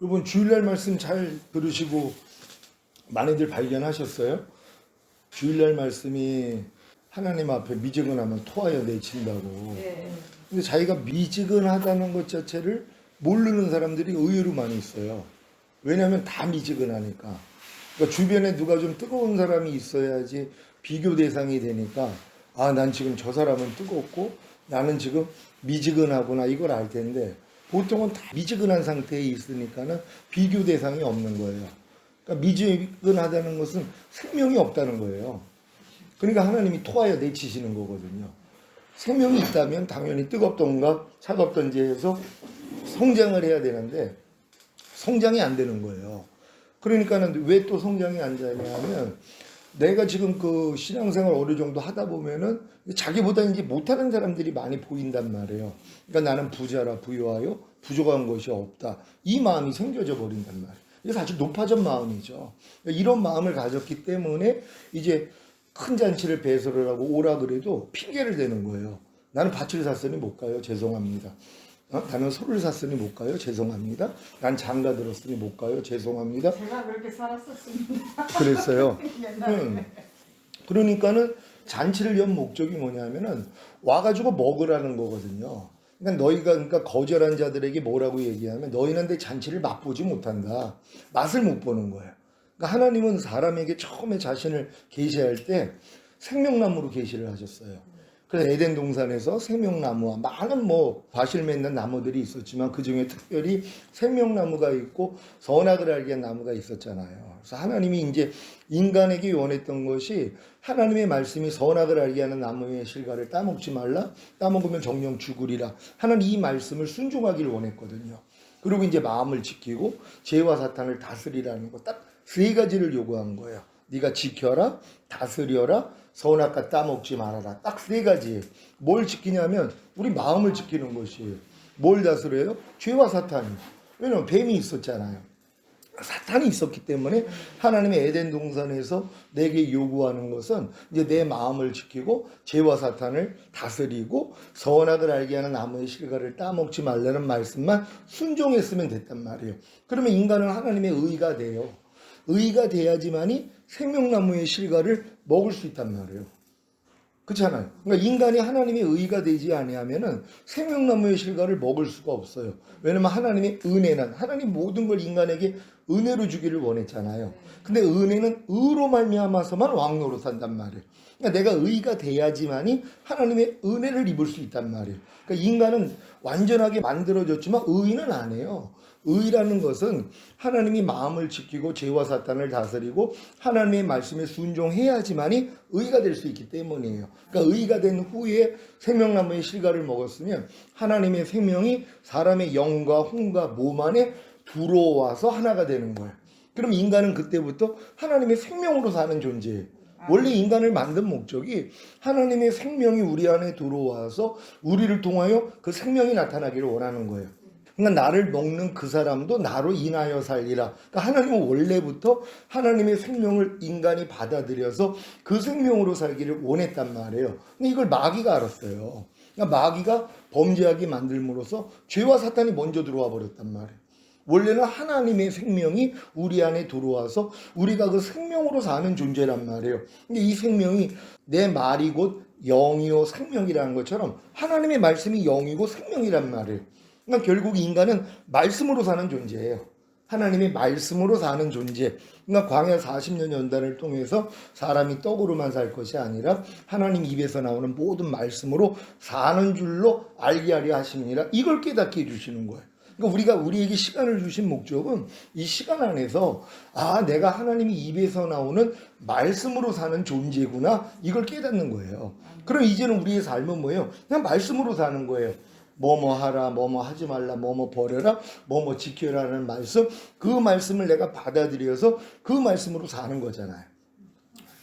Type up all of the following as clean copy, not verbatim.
여러분 주일날 말씀 잘 들으시고 많이들 발견하셨어요? 주일날 말씀이 하나님 앞에 미지근하면 토하여 내친다고. 근데 자기가 미지근하다는 것 자체를 모르는 사람들이 의외로 많이 있어요. 왜냐하면 다 미지근하니까. 그러니까 주변에 누가 좀 뜨거운 사람이 있어야지 비교 대상이 되니까 아, 난 지금 저 사람은 뜨겁고 나는 지금 미지근하구나 이걸 알 텐데 보통은 다 미지근한 상태에 있으니까는 비교 대상이 없는 거예요. 그러니까 미지근하다는 것은 생명이 없다는 거예요. 그러니까 하나님이 토하여 내치시는 거거든요. 생명이 있다면 당연히 뜨겁던가 차갑던지 해서 성장을 해야 되는데 성장이 안 되는 거예요. 그러니까는 왜 또 성장이 안 되냐면 내가 지금 그 신앙생활 어느 정도 하다 보면은 자기보다 이제 못하는 사람들이 많이 보인단 말이에요. 그러니까 나는 부자라 부유하여 부족한 것이 없다. 이 마음이 생겨져 버린단 말이에요. 이게 사실 높아진 마음이죠. 이런 마음을 가졌기 때문에 이제 큰 잔치를 배설을 하고 오라 그래도 핑계를 대는 거예요. 나는 밭을 샀으니 못 가요. 죄송합니다. 나는 소를 샀으니 못 가요. 죄송합니다. 난 장가 들었으니 못 가요. 죄송합니다. 제가 그렇게 살았었습니다. 그랬어요. 그러니까는 잔치를 연 목적이 뭐냐면은 와가지고 먹으라는 거거든요. 그러니까 거절한 자들에게 뭐라고 얘기하면 너희는 내 잔치를 맛보지 못한다. 맛을 못 보는 거예요. 그러니까 하나님은 사람에게 처음에 자신을 계시할 때 생명나무로 계시를 하셨어요. 그래서 에덴 동산에서 생명나무와 많은 과실 맺는 나무들이 있었지만 그 중에 특별히 생명나무가 있고 선악을 알게 한 나무가 있었잖아요. 그래서 하나님이 이제 인간에게 원했던 것이 하나님의 말씀이 선악을 알게 하는 나무의 실과를 따먹지 말라. 따먹으면 정령 죽으리라. 하나님 이 말씀을 순종하기를 원했거든요. 그리고 이제 마음을 지키고 죄와 사탄을 다스리라는 거 딱 세 가지를 요구한 거예요. 네가 지켜라, 다스려라, 선악과 따먹지 말아라. 딱 세 가지. 뭘 지키냐면 우리 마음을 지키는 것이에요. 뭘 다스려요? 죄와 사탄이. 왜냐면 뱀이 있었잖아요. 사탄이 있었기 때문에 하나님의 에덴 동산에서 내게 요구하는 것은 이제 내 마음을 지키고 죄와 사탄을 다스리고 선악을 알게 하는 나무의 실과를 따먹지 말라는 말씀만 순종했으면 됐단 말이에요. 그러면 인간은 하나님의 의가 돼요. 의가 돼야지만이 생명나무의 실과를 먹을 수 있단 말이에요. 그렇잖아요. 그러니까 인간이 하나님의 의가 되지 아니하면은 생명나무의 실과를 먹을 수가 없어요. 왜냐면 하나님의 은혜는 하나님 모든 걸 인간에게 은혜로 주기를 원했잖아요. 근데 은혜는 의로 말미암아서만 왕노로 산단 말이에요. 그러니까 내가 의가 돼야지만이 하나님의 은혜를 입을 수 있단 말이에요. 그러니까 인간은 완전하게 만들어졌지만 의는 안 해요. 의라는 것은 하나님이 마음을 지키고 죄와 사탄을 다스리고 하나님의 말씀에 순종해야지만이 의가 될 수 있기 때문이에요. 그러니까 의가 된 후에 생명나무의 실과를 먹었으면 하나님의 생명이 사람의 영과 혼과 몸 안에 들어와서 하나가 되는 거예요. 그럼 인간은 그때부터 하나님의 생명으로 사는 존재예요. 원래 인간을 만든 목적이 하나님의 생명이 우리 안에 들어와서 우리를 통하여 그 생명이 나타나기를 원하는 거예요. 그러니까 나를 먹는 그 사람도 나로 인하여 살리라. 그러니까 하나님은 원래부터 하나님의 생명을 인간이 받아들여서 그 생명으로 살기를 원했단 말이에요. 근데 이걸 마귀가 알았어요. 그러니까 마귀가 범죄하게 만들므로써 죄와 사탄이 먼저 들어와 버렸단 말이에요. 원래는 하나님의 생명이 우리 안에 들어와서 우리가 그 생명으로 사는 존재란 말이에요. 근데 이 생명이 내 말이 곧 영이요 생명이라는 것처럼 하나님의 말씀이 영이고 생명이란 말이에요. 그러니까 결국 인간은 말씀으로 사는 존재예요. 하나님의 말씀으로 사는 존재. 그러니까 광야 40년 연단을 통해서 사람이 떡으로만 살 것이 아니라 하나님 입에서 나오는 모든 말씀으로 사는 줄로 알게 하려 하심이니라. 이걸 깨닫게 해주시는 거예요. 그러니까 우리에게 시간을 주신 목적은 이 시간 안에서 내가 하나님이 입에서 나오는 말씀으로 사는 존재구나. 이걸 깨닫는 거예요. 그럼 이제는 우리의 삶은 뭐예요? 그냥 말씀으로 사는 거예요. 뭐뭐 하라, 뭐뭐 하지 말라, 뭐뭐 버려라, 뭐뭐 지켜라는 말씀, 그 말씀을 내가 받아들여서 그 말씀으로 사는 거잖아요.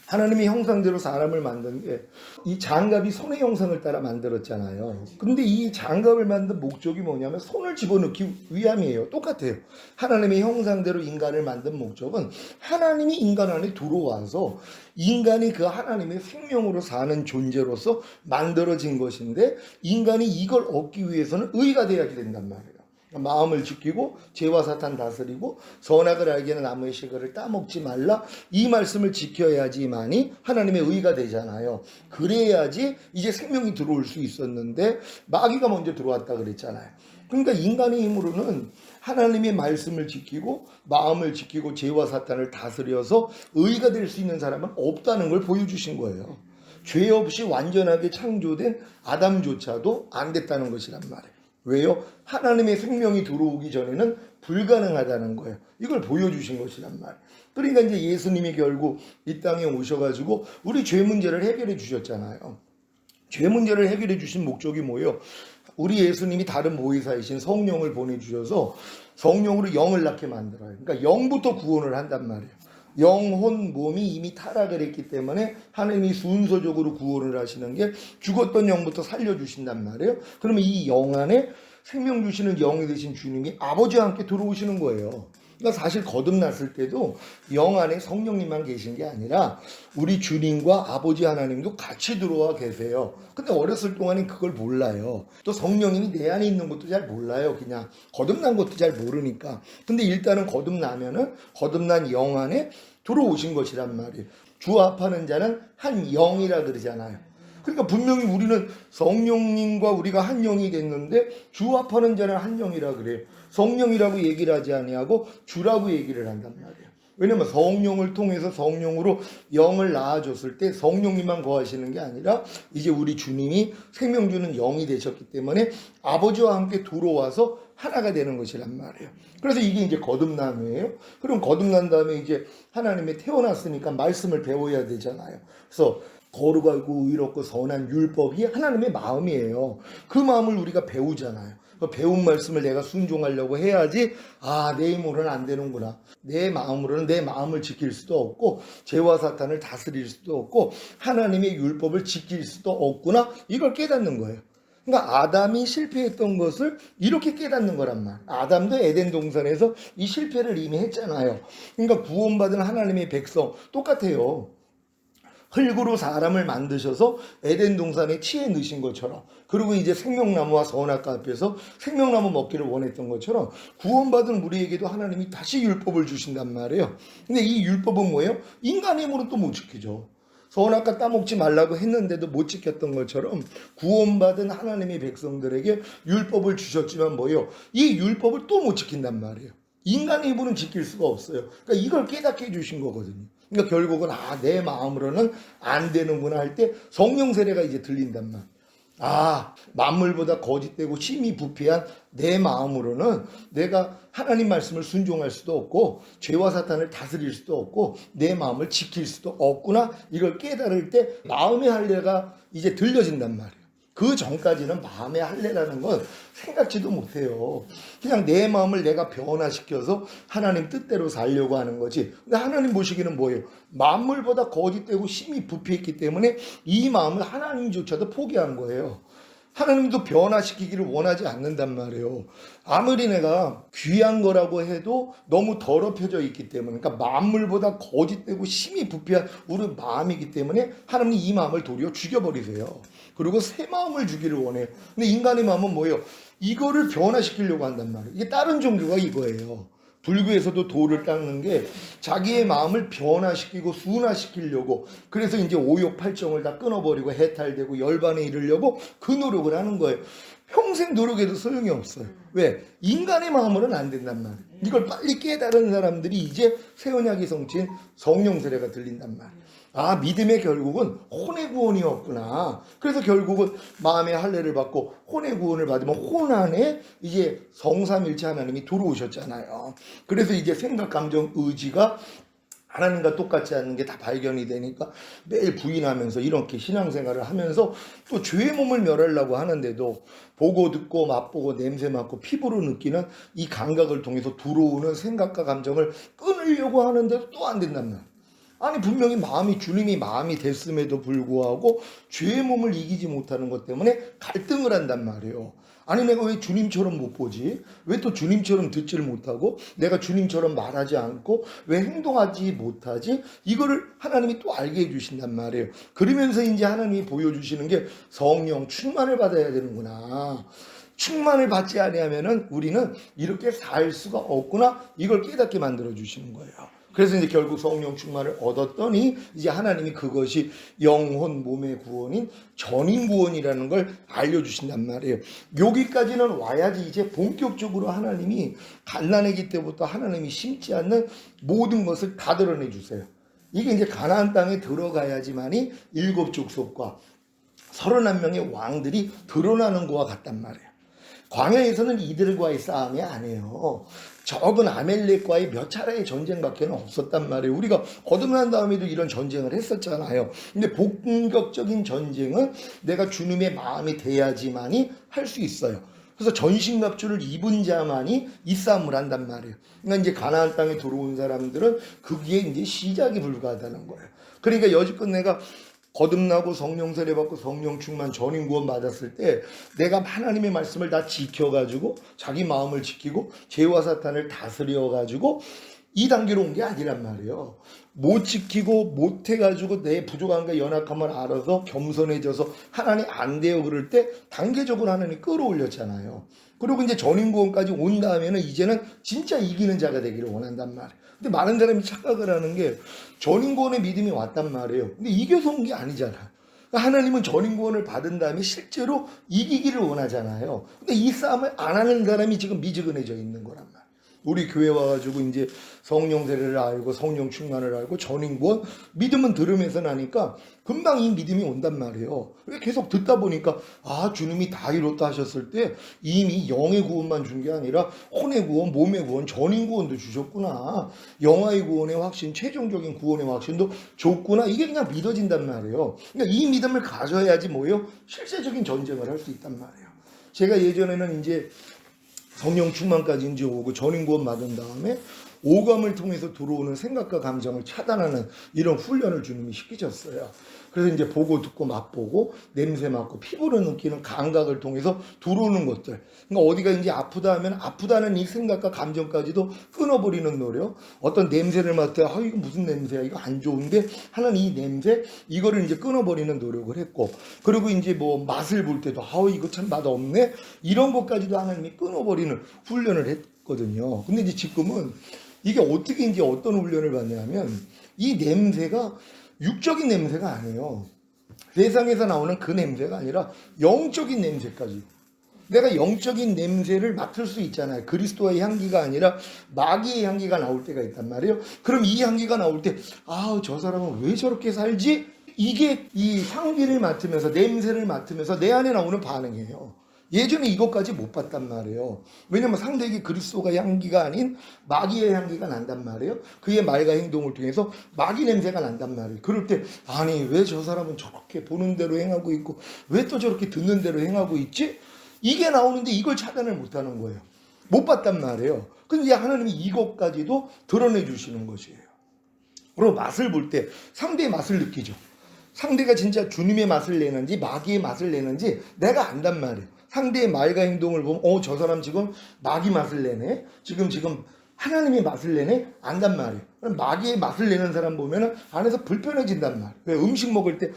하나님의 형상대로 사람을 만든 게 이 장갑이 손의 형상을 따라 만들었잖아요. 근데 이 장갑을 만든 목적이 뭐냐면 손을 집어넣기 위함이에요. 똑같아요. 하나님의 형상대로 인간을 만든 목적은 하나님이 인간 안에 들어와서 인간이 그 하나님의 생명으로 사는 존재로서 만들어진 것인데 인간이 이걸 얻기 위해서는 의가 되어야 된단 말이에요. 마음을 지키고 죄와 사탄 다스리고 선악을 알게는 나무의 실과를 따먹지 말라. 이 말씀을 지켜야지만이 하나님의 의가 되잖아요. 그래야지 이제 생명이 들어올 수 있었는데 마귀가 먼저 들어왔다 그랬잖아요. 그러니까 인간의 힘으로는 하나님의 말씀을 지키고 마음을 지키고 죄와 사탄을 다스려서 의가 될 수 있는 사람은 없다는 걸 보여주신 거예요. 죄 없이 완전하게 창조된 아담조차도 안 됐다는 것이란 말이에요. 왜요? 하나님의 생명이 들어오기 전에는 불가능하다는 거예요. 이걸 보여주신 것이란 말이에요. 그러니까 이제 예수님이 결국 이 땅에 오셔가지고 우리 죄 문제를 해결해 주셨잖아요. 죄 문제를 해결해 주신 목적이 뭐예요? 우리 예수님이 다른 모의사이신 성령을 보내주셔서 성령으로 영을 낳게 만들어요. 그러니까 영부터 구원을 한단 말이에요. 영혼, 몸이 이미 타락을 했기 때문에 하나님이 순서적으로 구원을 하시는 게 죽었던 영부터 살려주신단 말이에요. 그러면 이 영 안에 생명 주시는 영이 되신 주님이 아버지와 함께 들어오시는 거예요. 그러니까 사실 거듭났을 때도 영 안에 성령님만 계신 게 아니라 우리 주님과 아버지 하나님도 같이 들어와 계세요. 근데 어렸을 동안엔 그걸 몰라요. 또 성령님이 내 안에 있는 것도 잘 몰라요. 그냥 거듭난 것도 잘 모르니까. 근데 일단은 거듭나면은 거듭난 영 안에 들어오신 것이란 말이에요. 주합하는 자는 한 영이라 그러잖아요. 그러니까 분명히 우리는 성령님과 우리가 한 영이 됐는데 주합하는 자는 한 영이라 그래요. 성령이라고 얘기를 하지 아니하고 주라고 얘기를 한단 말이에요. 왜냐면 성령을 통해서 성령으로 영을 낳아줬을 때 성령님만 거하시는 게 아니라 이제 우리 주님이 생명 주는 영이 되셨기 때문에 아버지와 함께 들어와서 하나가 되는 것이란 말이에요. 그래서 이게 이제 거듭남이에요. 그럼 거듭난 다음에 이제 하나님이 태어났으니까 말씀을 배워야 되잖아요. 그래서 거룩하고 의롭고 선한 율법이 하나님의 마음이에요. 그 마음을 우리가 배우잖아요. 그 배운 말씀을 내가 순종하려고 해야지 내 힘으로는 안 되는구나. 내 마음으로는 내 마음을 지킬 수도 없고 죄와 사탄을 다스릴 수도 없고 하나님의 율법을 지킬 수도 없구나. 이걸 깨닫는 거예요. 그러니까 아담이 실패했던 것을 이렇게 깨닫는 거란 말. 아담도 에덴 동산에서 이 실패를 이미 했잖아요. 그러니까 구원받은 하나님의 백성 똑같아요. 흙으로 사람을 만드셔서 에덴 동산에 치해 넣으신 것처럼, 그리고 이제 생명나무와 선악과 앞에서 생명나무 먹기를 원했던 것처럼 구원받은 우리에게도 하나님이 다시 율법을 주신단 말이에요. 근데 이 율법은 뭐예요? 인간의 힘으로 또 못 지키죠. 선악과 따먹지 말라고 했는데도 못 지켰던 것처럼 구원받은 하나님의 백성들에게 율법을 주셨지만 뭐예요? 이 율법을 또 못 지킨단 말이에요. 인간의 힘으로는 지킬 수가 없어요. 그러니까 이걸 깨닫게 해주신 거거든요. 그러니까 결국은 내 마음으로는 안 되는구나 할 때 성령 세례가 이제 들린단 말. 만물보다 거짓되고 심히 부패한 내 마음으로는 내가 하나님 말씀을 순종할 수도 없고 죄와 사탄을 다스릴 수도 없고 내 마음을 지킬 수도 없구나. 이걸 깨달을 때 마음의 할례가 이제 들려진단 말이에요. 그 전까지는 마음의 할례라는 건 생각지도 못해요. 그냥 내 마음을 내가 변화시켜서 하나님 뜻대로 살려고 하는 거지. 근데 하나님 보시기는 뭐예요? 만물보다 거짓되고 심히 부패했기 때문에 이 마음을 하나님조차도 포기한 거예요. 하나님도 변화시키기를 원하지 않는단 말이에요. 아무리 내가 귀한 거라고 해도 너무 더럽혀져 있기 때문에, 그러니까 만물보다 거짓되고 심히 부패한 우리 마음이기 때문에 하나님이 이 마음을 도리어 죽여버리세요. 그리고 새 마음을 주기를 원해요. 근데 인간의 마음은 뭐예요? 이거를 변화시키려고 한단 말이에요. 이게 다른 종교가 이거예요. 불교에서도 도를 닦는 게 자기의 마음을 변화시키고 순화시키려고, 그래서 이제 오욕팔정을 다 끊어버리고 해탈되고 열반에 이르려고 그 노력을 하는 거예요. 평생 노력해도 소용이 없어요. 왜? 인간의 마음으로는 안 된단 말이에요. 이걸 빨리 깨달은 사람들이 이제 새 언약이 성취인 성령 세례가 들린단 말이에요. 믿음의 결국은 혼의 구원이었구나. 그래서 결국은 마음의 할례를 받고 혼의 구원을 받으면 혼 안에 이제 성삼일체 하나님이 들어오셨잖아요. 그래서 이제 생각, 감정, 의지가 하나님과 똑같지 않은 게 다 발견이 되니까 매일 부인하면서 이렇게 신앙생활을 하면서 또 죄의 몸을 멸하려고 하는데도 보고 듣고 맛보고 냄새 맡고 피부로 느끼는 이 감각을 통해서 들어오는 생각과 감정을 끊으려고 하는데도 또 안 된단 말이에요. 분명히 주님이 마음이 됐음에도 불구하고 죄의 몸을 이기지 못하는 것 때문에 갈등을 한단 말이에요. 내가 왜 주님처럼 못 보지? 왜 또 주님처럼 듣지를 못하고 내가 주님처럼 말하지 않고 왜 행동하지 못하지? 이거를 하나님이 또 알게 해주신단 말이에요. 그러면서 이제 하나님이 보여주시는 게 성령 충만을 받아야 되는구나. 충만을 받지 아니하면은 우리는 이렇게 살 수가 없구나, 이걸 깨닫게 만들어 주시는 거예요. 그래서 이제 결국 성령 충만을 얻었더니 이제 하나님이 그것이 영혼 몸의 구원인 전인 구원이라는 걸 알려주신단 말이에요. 여기까지는 와야지 이제 본격적으로 하나님이 갓난아기 때부터 하나님이 심지 않는 모든 것을 다 드러내 주세요. 이게 이제 가나안 땅에 들어가야지만이 7족속과 31명의 왕들이 드러나는 것과 같단 말이에요. 광야에서는 이들과의 싸움이 아니에요. 적은 아멜렉과의 몇 차례의 전쟁밖에 없었단 말이에요. 우리가 거듭난 다음에도 이런 전쟁을 했었잖아요. 근데 본격적인 전쟁은 내가 주님의 마음이 돼야지만이 할 수 있어요. 그래서 전신갑주를 입은 자만이 이 싸움을 한단 말이에요. 그러니까 이제 가나안 땅에 들어온 사람들은 그게 이제 시작이 불과하다는 거예요. 그러니까 여지껏 내가 거듭나고 성령 세례 받고 성령 충만 전인 구원 받았을 때 내가 하나님의 말씀을 다 지켜가지고 자기 마음을 지키고 죄와 사탄을 다스려가지고 이 단계로 온 게 아니란 말이에요. 못 지키고 못 해가지고 내 부족함과 연약함을 알아서 겸손해져서 하나님 안 돼요 그럴 때 단계적으로 하나님 끌어올렸잖아요. 그리고 이제 전인 구원까지 온 다음에는 이제는 진짜 이기는 자가 되기를 원한단 말이에요. 근데 많은 사람이 착각을 하는 게 전인 구원의 믿음이 왔단 말이에요. 근데 이겨서 온 게 아니잖아. 하나님은 전인 구원을 받은 다음에 실제로 이기기를 원하잖아요. 근데 이 싸움을 안 하는 사람이 지금 미지근해져 있는 거란 말이에요. 우리 교회 와가지고 이제 성령 세례를 알고 성령 충만을 알고 전인 구원 믿음은 들으면서 나니까 금방 이 믿음이 온단 말이에요. 계속 듣다 보니까 아, 주님이 다 이뤘다 하셨을 때 이미 영의 구원만 준 게 아니라 혼의 구원, 몸의 구원, 전인 구원도 주셨구나. 영화의 구원의 확신, 최종적인 구원의 확신도 줬구나. 이게 그냥 믿어진단 말이에요. 그러니까 이 믿음을 가져야지 뭐예요? 실제적인 전쟁을 할 수 있단 말이에요. 제가 예전에는 이제 성령 충만까지 이제 오고 전인 구원 받은 다음에 오감을 통해서 들어오는 생각과 감정을 차단하는 이런 훈련을 주님이 시키셨어요. 그래서 이제 보고 듣고 맛보고 냄새 맡고 피부로 느끼는 감각을 통해서 들어오는 것들. 그러니까 어디가 이제 아프다 하면 아프다는 이 생각과 감정까지도 끊어버리는 노력. 어떤 냄새를 맡을 때 이거 무슨 냄새야, 이거 안 좋은데 하는 이 냄새, 이거를 이제 끊어버리는 노력을 했고, 그리고 이제 뭐 맛을 볼 때도 이거 참 맛없네, 이런 것까지도 하나님이 끊어버리는 훈련을 했거든요. 근데 이제 지금은 이게 어떻게 이제 어떤 훈련을 받냐면 이 냄새가 육적인 냄새가 아니에요. 세상에서 나오는 그 냄새가 아니라 영적인 냄새까지. 내가 영적인 냄새를 맡을 수 있잖아요. 그리스도의 향기가 아니라 마귀의 향기가 나올 때가 있단 말이에요. 그럼 이 향기가 나올 때 저 사람은 왜 저렇게 살지? 이게 이 향기를 맡으면서 냄새를 맡으면서 내 안에 나오는 반응이에요. 예전에 이것까지 못 봤단 말이에요. 왜냐면 상대에게 그리스도가 향기가 아닌 마귀의 향기가 난단 말이에요. 그의 말과 행동을 통해서 마귀 냄새가 난단 말이에요. 그럴 때 아니 왜 저 사람은 저렇게 보는 대로 행하고 있고 왜 또 저렇게 듣는 대로 행하고 있지? 이게 나오는데 이걸 차단을 못하는 거예요. 못 봤단 말이에요. 근데 하나님이 이것까지도 드러내 주시는 것이에요. 그리고 맛을 볼 때 상대의 맛을 느끼죠. 상대가 진짜 주님의 맛을 내는지 마귀의 맛을 내는지 내가 안단 말이에요. 상대의 말과 행동을 보면 저 사람 지금 마귀 맛을 내네, 지금 하나님의 맛을 내네, 안단 말이에요. 그럼 마귀의 맛을 내는 사람 보면 안에서 불편해진단 말이에요. 왜 음식 먹을 때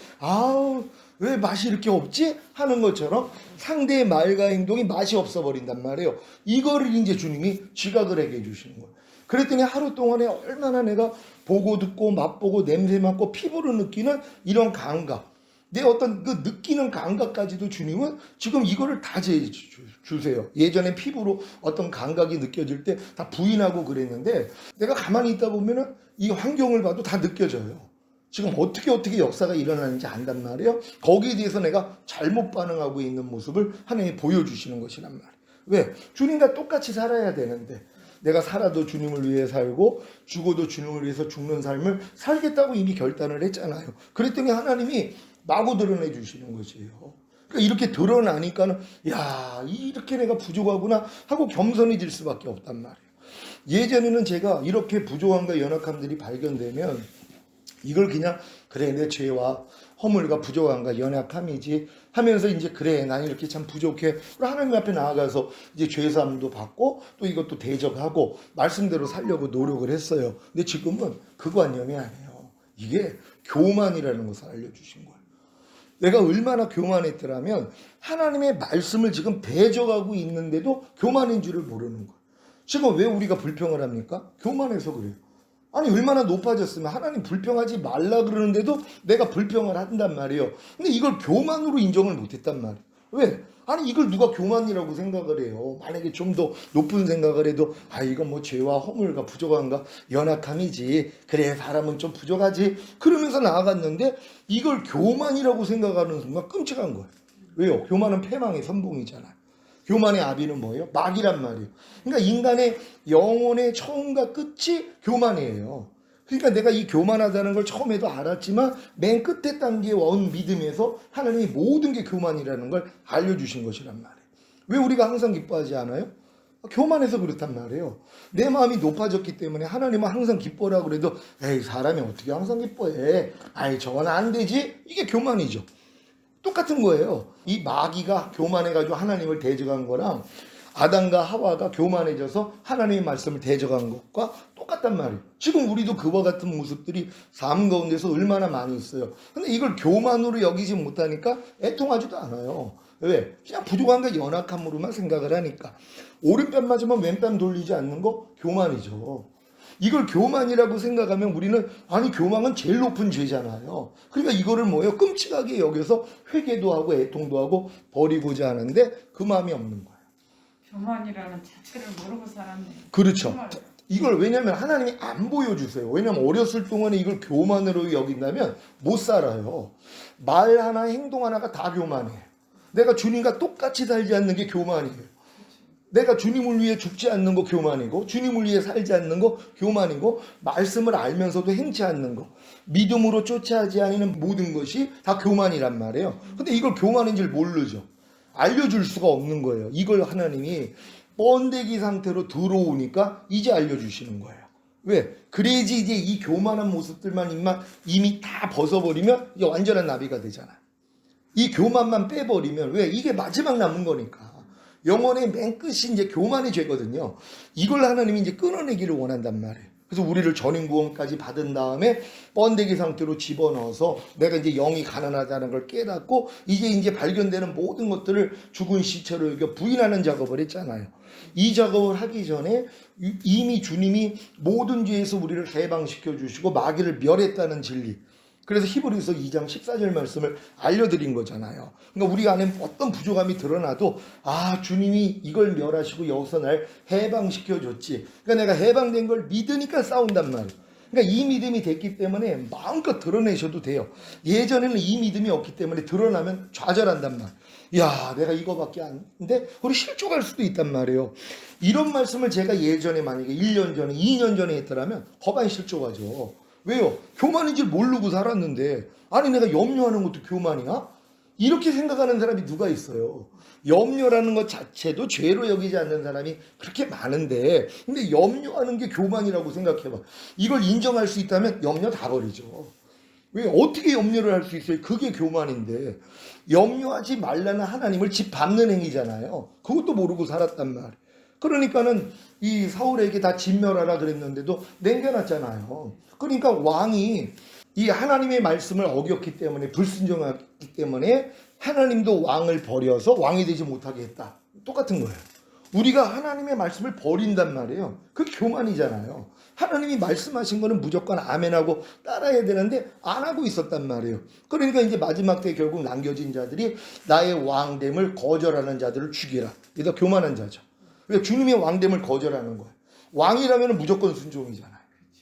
왜 맛이 이렇게 없지? 하는 것처럼 상대의 말과 행동이 맛이 없어 버린단 말이에요. 이거를 이제 주님이 지각을 하게 해주시는 거예요. 그랬더니 하루 동안에 얼마나 내가 보고 듣고 맛보고 냄새 맡고 피부로 느끼는 이런 감각, 내 어떤 그 느끼는 감각까지도 주님은 지금 이거를 다 주세요. 예전에 피부로 어떤 감각이 느껴질 때 다 부인하고 그랬는데 내가 가만히 있다 보면은 이 환경을 봐도 다 느껴져요. 지금 어떻게 역사가 일어나는지 안단 말이에요. 거기에 대해서 내가 잘못 반응하고 있는 모습을 하나님이 보여주시는 것이란 말이에요. 왜? 주님과 똑같이 살아야 되는데 내가 살아도 주님을 위해 살고 죽어도 주님을 위해서 죽는 삶을 살겠다고 이미 결단을 했잖아요. 그랬더니 하나님이 마구 드러내 주시는 것이에요. 그러니까 이렇게 드러나니까는 이렇게 내가 부족하구나 하고 겸손해질 수밖에 없단 말이에요. 예전에는 제가 이렇게 부족함과 연약함들이 발견되면 이걸 그냥 그래 내 죄와 허물과 부족함과 연약함이지 하면서 이제 그래 난 이렇게 참 부족해 하나님 앞에 나아가서 이제 죄사함도 받고 또 이것도 대적하고 말씀대로 살려고 노력을 했어요. 근데 지금은 그 관념이 아니에요. 이게 교만이라는 것을 알려주신 거예요. 내가 얼마나 교만했더라면 하나님의 말씀을 지금 대적하고 있는데도 교만인 줄을 모르는 거예요. 지금 왜 우리가 불평을 합니까? 교만해서 그래요. 아니 얼마나 높아졌으면 하나님 불평하지 말라 그러는데도 내가 불평을 한단 말이에요. 근데 이걸 교만으로 인정을 못했단 말이에요. 왜? 아니 이걸 누가 교만이라고 생각을 해요. 만약에 좀 더 높은 생각을 해도 이건 뭐 죄와 허물과 부족한가 연약함이지. 그래 사람은 좀 부족하지. 그러면서 나아갔는데 이걸 교만이라고 생각하는 순간 끔찍한 거예요. 왜요? 교만은 패망의 선봉이잖아요. 교만의 아비는 뭐예요? 마귀란 말이에요. 그러니까 인간의 영혼의 처음과 끝이 교만이에요. 그러니까 내가 이 교만하다는 걸 처음에도 알았지만 맨 끝에 단계에 온 믿음에서 하나님이 모든 게 교만이라는 걸 알려주신 것이란 말이에요. 왜 우리가 항상 기뻐하지 않아요? 교만해서 그렇단 말이에요. 내 마음이 높아졌기 때문에 하나님은 항상 기뻐라고 그래도 에이 사람이 어떻게 항상 기뻐해? 저건 안 되지? 이게 교만이죠. 똑같은 거예요. 이 마귀가 교만해가지고 하나님을 대적한 거랑 아담과 하와가 교만해져서 하나님의 말씀을 대적한 것과 똑같단 말이에요. 지금 우리도 그와 같은 모습들이 삶 가운데서 얼마나 많이 있어요. 근데 이걸 교만으로 여기지 못하니까 애통하지도 않아요. 왜? 그냥 부족한가 연약함으로만 생각을 하니까. 오른뺨 맞으면 왼뺨 돌리지 않는 거 교만이죠. 이걸 교만이라고 생각하면 우리는 교만은 제일 높은 죄잖아요. 그러니까 이거를 뭐예요? 끔찍하게 여겨서 회개도 하고 애통도 하고 버리고자 하는데 그 마음이 없는 거예요. 교만이라는 자체를 모르고 살았네. 그렇죠. 정말. 이걸 왜냐하면 하나님이 안 보여주세요. 왜냐하면 어렸을 동안에 이걸 교만으로 여긴다면 못 살아요. 말 하나 행동 하나가 다 교만이에요. 내가 주님과 똑같이 살지 않는 게 교만이에요. 내가 주님을 위해 죽지 않는 거 교만이고 주님을 위해 살지 않는 거 교만이고 말씀을 알면서도 행치 않는 거 믿음으로 쫓아하지 않는 모든 것이 다 교만이란 말이에요. 근데 이걸 교만인 줄 모르죠. 알려줄 수가 없는 거예요. 이걸 하나님이 번데기 상태로 들어오니까 이제 알려주시는 거예요. 왜? 그래야지 이제 이 교만한 모습들만 이미 다 벗어버리면 이게 완전한 나비가 되잖아요. 이 교만만 빼버리면 왜? 이게 마지막 남은 거니까. 영혼의 맨 끝이 이제 교만의 죄거든요. 이걸 하나님이 이제 끊어내기를 원한단 말이에요. 그래서 우리를 전인구원까지 받은 다음에 번데기 상태로 집어넣어서 내가 이제 영이 가난하다는 걸 깨닫고 이제 발견되는 모든 것들을 죽은 시체로 여겨 부인하는 작업을 했잖아요. 이 작업을 하기 전에 이미 주님이 모든 죄에서 우리를 해방시켜 주시고 마귀를 멸했다는 진리. 그래서 히브리서 2장 14절 말씀을 알려드린 거잖아요. 그러니까 우리 안에 어떤 부족함이 드러나도 주님이 이걸 멸하시고 여기서 날 해방시켜 줬지. 그러니까 내가 해방된 걸 믿으니까 싸운단 말이에요. 그러니까 이 믿음이 됐기 때문에 마음껏 드러내셔도 돼요. 예전에는 이 믿음이 없기 때문에 드러나면 좌절한단 말이에요. 야, 내가 이거밖에 안 돼? 우리 실족할 수도 있단 말이에요. 이런 말씀을 제가 예전에 만약에 1년 전에 2년 전에 했더라면 허반 실족하죠. 왜요? 교만인 줄 모르고 살았는데 내가 염려하는 것도 교만이야? 이렇게 생각하는 사람이 누가 있어요? 염려라는 것 자체도 죄로 여기지 않는 사람이 그렇게 많은데 근데 염려하는 게 교만이라고 생각해봐. 이걸 인정할 수 있다면 염려 다 버리죠. 왜? 어떻게 염려를 할 수 있어요? 그게 교만인데 염려하지 말라는 하나님을 짓밟는 행위잖아요. 그것도 모르고 살았단 말이에요. 그러니까는 이 사울에게 다 진멸하라 그랬는데도 남겨놨잖아요. 그러니까 왕이 이 하나님의 말씀을 어겼기 때문에 불순종했기 때문에 하나님도 왕을 버려서 왕이 되지 못하게 했다. 똑같은 거예요. 우리가 하나님의 말씀을 버린단 말이에요. 그게 교만이잖아요. 하나님이 말씀하신 거는 무조건 아멘하고 따라야 되는데 안 하고 있었단 말이에요. 그러니까 이제 마지막 때 결국 남겨진 자들이 나의 왕됨을 거절하는 자들을 죽이라. 이게 더 교만한 자죠. 그러니까 주님의 왕됨을 거절하는 거예요. 왕이라면 무조건 순종이잖아요.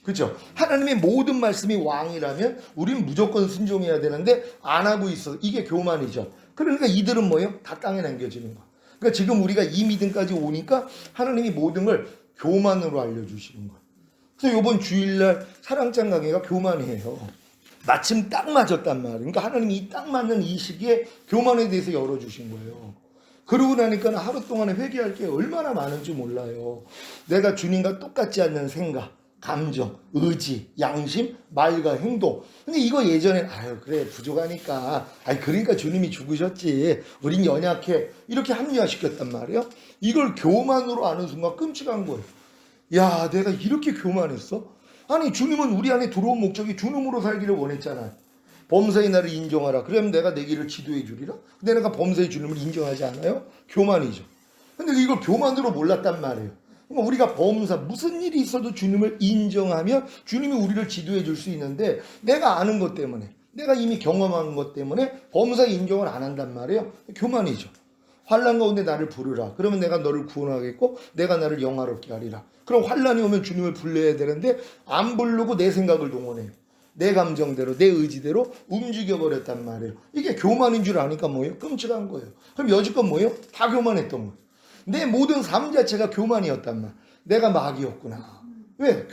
그렇죠? 하나님의 모든 말씀이 왕이라면 우리는 무조건 순종해야 되는데 안 하고 있어. 이게 교만이죠. 그러니까 이들은 뭐예요? 다 땅에 남겨지는 거예요. 그러니까 지금 우리가 이 믿음까지 오니까 하나님이 모든 걸 교만으로 알려주시는 거예요. 그래서 이번 주일날 사랑장 강의가 교만이에요. 마침 딱 맞았단 말이에요. 그러니까 하나님이 이 딱 맞는 이 시기에 교만에 대해서 열어주신 거예요. 그러고 나니까 하루 동안에 회개할 게 얼마나 많은지 몰라요. 내가 주님과 똑같지 않는 생각, 감정, 의지, 양심, 말과 행동. 근데 이거 예전엔 그래 부족하니까 그러니까 주님이 죽으셨지. 우린 연약해. 이렇게 합리화시켰단 말이에요. 이걸 교만으로 아는 순간 끔찍한 거예요. 야, 내가 이렇게 교만했어? 주님은 우리 안에 들어온 목적이 주님으로 살기를 원했잖아요. 범사의 나를 인정하라. 그러면 내가 내 길을 지도해 주리라. 근데 내가 범사의 주님을 인정하지 않아요? 교만이죠. 근데 이걸 교만으로 몰랐단 말이에요. 그러니까 우리가 범사 무슨 일이 있어도 주님을 인정하면 주님이 우리를 지도해 줄 수 있는데 내가 아는 것 때문에 내가 이미 경험한 것 때문에 범사 인정을 안 한단 말이에요. 교만이죠. 환난 가운데 나를 부르라. 그러면 내가 너를 구원하겠고 내가 나를 영화롭게 하리라. 그럼 환난이 오면 주님을 불러야 되는데 안 부르고 내 생각을 동원해요. 내 감정대로 내 의지대로 움직여버렸단 말이에요. 이게 교만인 줄 아니까 뭐예요? 끔찍한 거예요. 그럼 여지껏 뭐예요? 다 교만했던 거예요. 내 모든 삶 자체가 교만이었단 말. 내가 마귀였구나. 왜?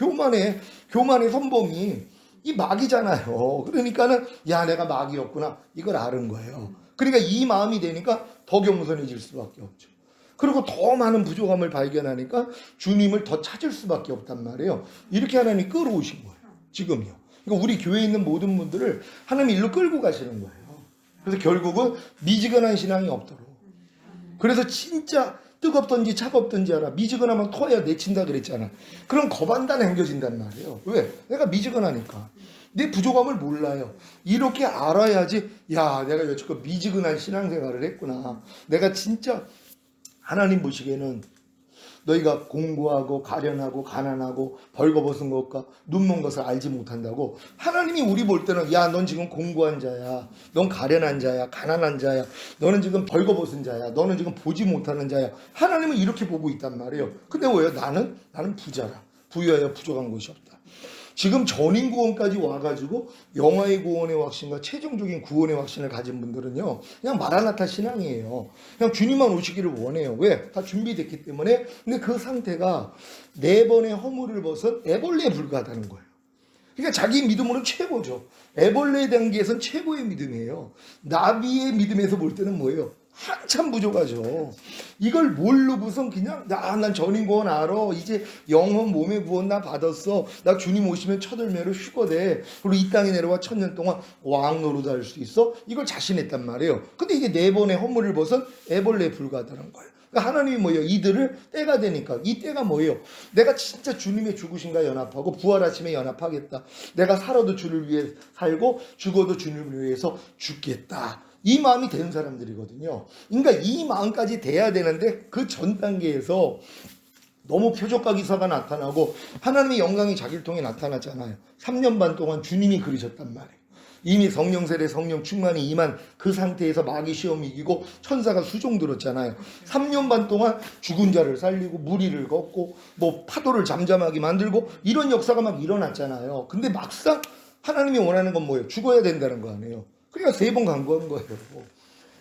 교만의 선봉이 이 마귀잖아요. 그러니까는 야 내가 마귀였구나. 이걸 아는 거예요. 그러니까 이 마음이 되니까 더 겸손해질 수밖에 없죠. 그리고 더 많은 부족함을 발견하니까 주님을 더 찾을 수밖에 없단 말이에요. 이렇게 하나님이 끌어오신 거예요. 지금요. 그러니까 우리 교회에 있는 모든 분들을 하나님 일로 끌고 가시는 거예요. 그래서 결국은 미지근한 신앙이 없도록. 그래서 진짜 뜨겁든지 차갑든지 알아. 미지근하면 토해야 내친다 그랬잖아. 그럼 겁한다 남겨진단 말이에요. 왜? 내가 미지근하니까. 내 부족함을 몰라요. 이렇게 알아야지 야 내가 여태껏 미지근한 신앙생활을 했구나. 내가 진짜 하나님 보시기에는 너희가 공부하고 가련하고 가난하고 벌거벗은 것과 눈먼 것을 알지 못한다고. 하나님이 우리 볼 때는 야 넌 지금 공부한 자야, 넌 가련한 자야, 가난한 자야, 너는 지금 벌거벗은 자야, 너는 지금 보지 못하는 자야. 하나님은 이렇게 보고 있단 말이에요. 근데 왜요? 나는 부자라. 부유하여 부족한 것이 없다. 지금 전인구원까지 와가지고 영화의 구원의 확신과 최종적인 구원의 확신을 가진 분들은요 그냥 마라나타 신앙이에요. 그냥 주님만 오시기를 원해요. 왜? 다 준비됐기 때문에. 근데 그 상태가 4번의 허물을 벗은 애벌레에 불과하다는 거예요. 그러니까 자기 믿음으로는 최고죠. 애벌레 단계에서는 최고의 믿음이에요. 나비의 믿음에서 볼 때는 뭐예요? 한참 부족하죠. 이걸 모르고선 그냥 난 전인구원 알아. 이제 영혼 몸의 구원 나 받았어. 나 주님 오시면 첫 열매로 휴거돼. 그리고 이 땅에 내려와 1000년 동안 왕 노릇 할 수 있어. 이걸 자신했단 말이에요. 근데 이게 4번의 허물을 벗은 애벌레에 불과하다는 거예요. 그러니까 하나님이 뭐예요? 이들을 때가 되니까. 이 때가 뭐예요? 내가 진짜 주님의 죽으심과 연합하고 부활하심에 연합하겠다. 내가 살아도 주를 위해 살고 죽어도 주님을 위해서 죽겠다. 이 마음이 되는 사람들이거든요. 그러니까 이 마음까지 돼야 되는데 그 전 단계에서 너무 표적과 기사가 나타나고 하나님의 영광이 자기를 통해 나타났잖아요. 3년 반 동안 주님이 그러셨단 말이에요. 이미 성령 세례 성령 충만이 임한 그 상태에서 마귀 시험 이기고 천사가 수종 들었잖아요. 3년 반 동안 죽은 자를 살리고 무리를 걷고 뭐 파도를 잠잠하게 만들고 이런 역사가 막 일어났잖아요. 근데 막상 하나님이 원하는 건 뭐예요? 죽어야 된다는 거 아니에요. 그러니까 3번 간구한 거예요.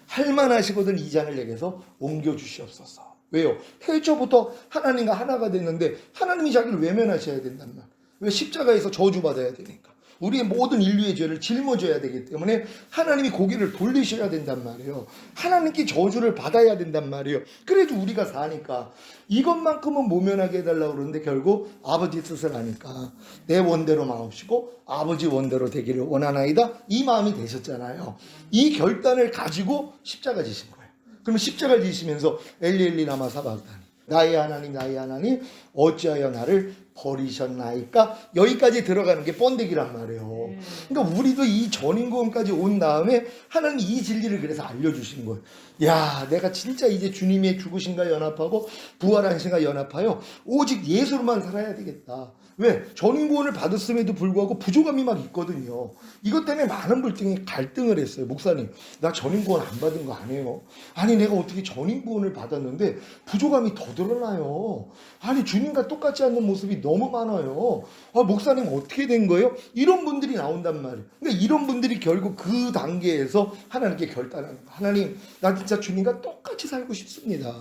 할만하시거든 이 잔을 내게서 옮겨주시옵소서. 왜요? 태초부터 하나님과 하나가 됐는데 하나님이 자기를 외면하셔야 된단 말. 왜? 십자가에서 저주받아야 되니까. 우리의 모든 인류의 죄를 짊어져야 되기 때문에 하나님이 고개를 돌리셔야 된단 말이에요. 하나님께 저주를 받아야 된단 말이에요. 그래도 우리가 사니까 이것만큼은 모면하게 해달라고 그러는데 결국 아버지 뜻을 하니까 내 원대로 마옵시고 아버지 원대로 되기를 원하나이다. 이 마음이 되셨잖아요. 이 결단을 가지고 십자가 지신 거예요. 그러면 십자가 지시면서 엘리 라마 사박다니 나의 하나님 어찌하여 나를 버리셨나이까. 여기까지 들어가는 게 번데기란 말이에요. 그러니까 우리도 이 전인구원까지 온 다음에 하나님이 이 진리를 그래서 알려주신 거예요. 야 내가 진짜 이제 주님의 죽으신가 연합하고 부활하신가 연합하여 오직 예수로만 살아야 되겠다. 왜? 전인구원을 받았음에도 불구하고 부족함이 막 있거든요. 이것 때문에 많은 불등이 갈등을 했어요. 목사님 나 전인구원 안 받은 거 아니에요. 아니 내가 어떻게 전인구원을 받았는데 부족함이 더 드러나요. 아니 주님과 똑같지 않는 모습이 너무 많아요. 목사님 어떻게 된 거예요? 이런 분들이 나온단 말이에요. 그러니까 이런 분들이 결국 그 단계에서 하나님께 결단하는 거예요. 하나님 나 진짜 주님과 똑같이 살고 싶습니다.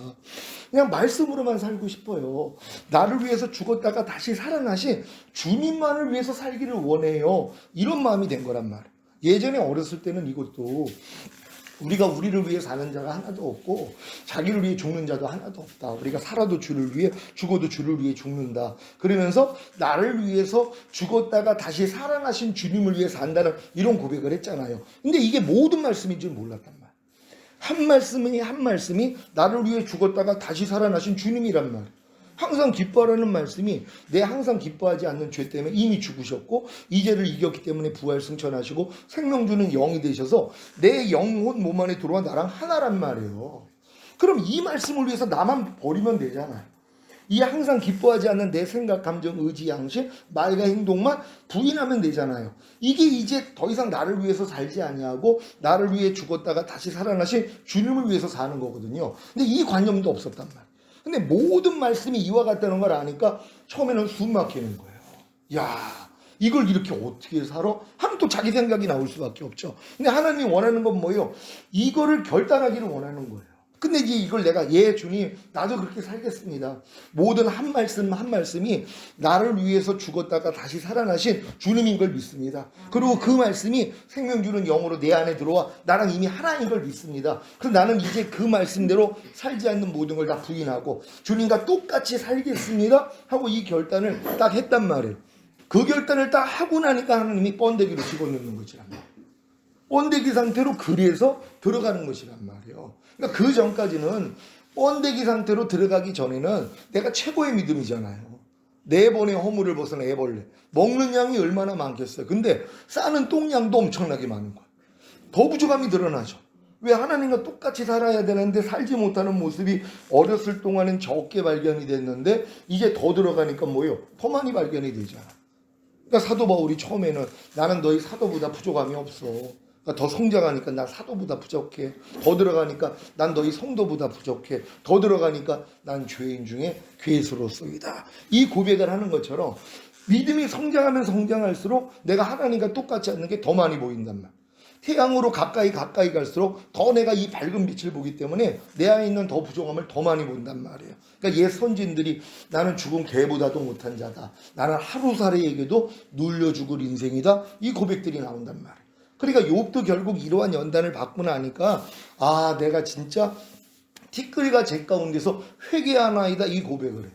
그냥 말씀으로만 살고 싶어요. 나를 위해서 죽었다가 다시 살아나신 주님만을 위해서 살기를 원해요. 이런 마음이 된 거란 말이에요. 예전에 어렸을 때는 이것도 우리가 우리를 위해 사는 자가 하나도 없고 자기를 위해 죽는 자도 하나도 없다. 우리가 살아도 주를 위해 죽어도 주를 위해 죽는다. 그러면서 나를 위해서 죽었다가 다시 살아나신 주님을 위해 산다는 이런 고백을 했잖아요. 근데 이게 모든 말씀인 줄 몰랐단 말이에요. 한 말씀이 나를 위해 죽었다가 다시 살아나신 주님이란 말이에요. 항상 기뻐하라는 말씀이 내 항상 기뻐하지 않는 죄 때문에 이미 죽으셨고 이 죄를 이겼기 때문에 부활 승천하시고 생명 주는 영이 되셔서 내 영혼 몸 안에 들어와 나랑 하나란 말이에요. 그럼 이 말씀을 위해서 나만 버리면 되잖아요. 이 항상 기뻐하지 않는 내 생각, 감정, 의지, 양심, 말과 행동만 부인하면 되잖아요. 이게 이제 더 이상 나를 위해서 살지 아니하고 나를 위해 죽었다가 다시 살아나신 주님을 위해서 사는 거거든요. 근데 이 관념도 없었단 말이에요. 근데 모든 말씀이 이와 같다는 걸 아니까 처음에는 숨 막히는 거예요. 야, 이걸 이렇게 어떻게 살아? 하면 또 자기 생각이 나올 수밖에 없죠. 근데 하나님이 원하는 건 뭐예요? 이거를 결단하기를 원하는 거예요. 근데 이제 이걸 내가 주님 나도 그렇게 살겠습니다. 모든 한 말씀 한 말씀이 나를 위해서 죽었다가 다시 살아나신 주님인 걸 믿습니다. 그리고 그 말씀이 생명 주는 영으로 내 안에 들어와 나랑 이미 하나인 걸 믿습니다. 그래서 나는 이제 그 말씀대로 살지 않는 모든 걸 다 부인하고 주님과 똑같이 살겠습니다 하고 이 결단을 딱 했단 말이에요. 그 결단을 딱 하고 나니까 하나님이 번데기로 집어넣는 것이란 말이에요. 번데기 상태로 그래서 들어가는 것이란 말이에요. 그러니까 그 전까지는 번데기 상태로 들어가기 전에는 내가 최고의 믿음이잖아요. 4번의 허물을 벗은 애벌레. 먹는 양이 얼마나 많겠어요. 근데 싸는 똥양도 엄청나게 많은 거예요. 더 부족함이 드러나죠. 왜 하나님과 똑같이 살아야 되는데 살지 못하는 모습이 어렸을 동안은 적게 발견이 됐는데 이제 더 들어가니까 뭐예요? 더 많이 발견이 되잖아. 그러니까 사도 바울이 처음에는 나는 너희 사도보다 부족함이 없어. 더 성장하니까 난 사도보다 부족해. 더 들어가니까 난 너희 성도보다 부족해. 더 들어가니까 난 죄인 중에 괴수로소이다. 이 고백을 하는 것처럼 믿음이 성장하면 성장할수록 내가 하나님과 똑같지 않는 게 더 많이 보인단 말이야. 태양으로 가까이 갈수록 더 내가 이 밝은 빛을 보기 때문에 내 안에 있는 더 부족함을 더 많이 본단 말이에요. 그러니까 옛 선진들이 나는 죽은 개보다도 못한 자다. 나는 하루살이에게도 눌려 죽을 인생이다. 이 고백들이 나온단 말이에요. 그러니까 욥도 결국 이러한 연단을 받고 나니까 아 내가 진짜 티끌과 재 가운데서 회개하나이다 이 고백을 해.